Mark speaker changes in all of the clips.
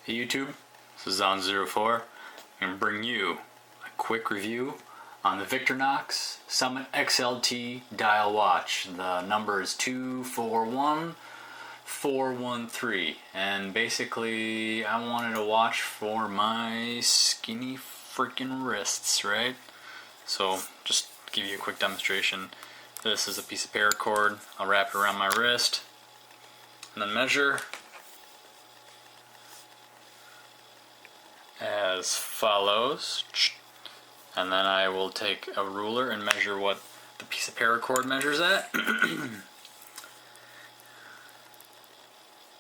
Speaker 1: Hey YouTube, this is onza04. I'm going to bring you a quick review on the Victorinox Summit XLT dial watch. The number is 241413, and basically I wanted a watch for my skinny freaking wrists, right? So just to give you a quick demonstration, this is a piece of paracord. I'll wrap it around my wrist and then measure as follows, and then I will take a ruler and measure what the piece of paracord measures at.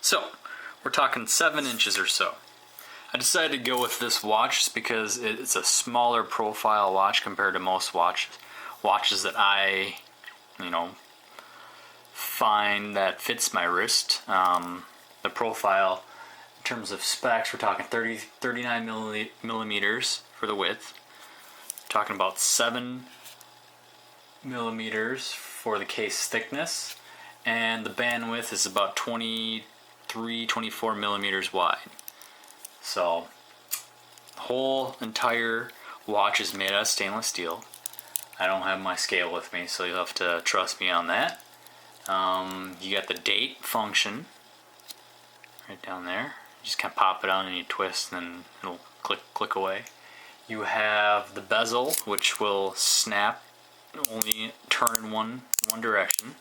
Speaker 1: So we're talking 7 inches or so. I decided to go with this watch just because it's a smaller profile watch compared to most watches that I find that fits my wrist. The profile, in terms of specs, we're talking 39 millimeters for the width. We're talking about 7 millimeters for the case thickness, and the bandwidth is about 24 millimeters wide. So the whole entire watch is made out of stainless steel. I don't have my scale with me, so you'll have to trust me on that. You got the date function right down there. You just kind of pop it on and you twist, and then it'll click away. You have the bezel, which will snap, only turn in one direction.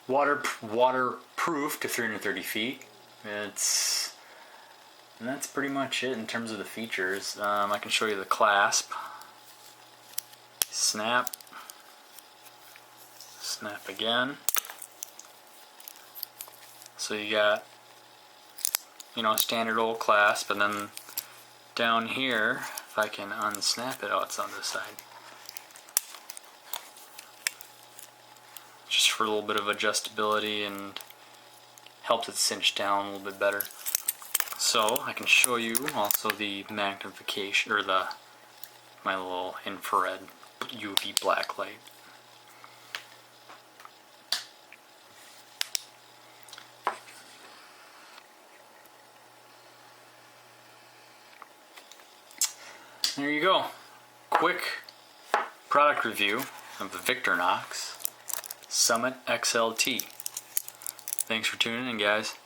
Speaker 1: Waterproof to 330 feet. And that's pretty much it in terms of the features. I can show you the clasp. Snap. Snap again. So you got, standard old clasp, and then down here, if I can unsnap it, it's on this side. Just for a little bit of adjustability and helps it cinch down a little bit better. So I can show you also the magnification, or my little infrared UV black light. There you go. Quick product review of the Victorinox Summit XLT. Thanks for tuning in, guys.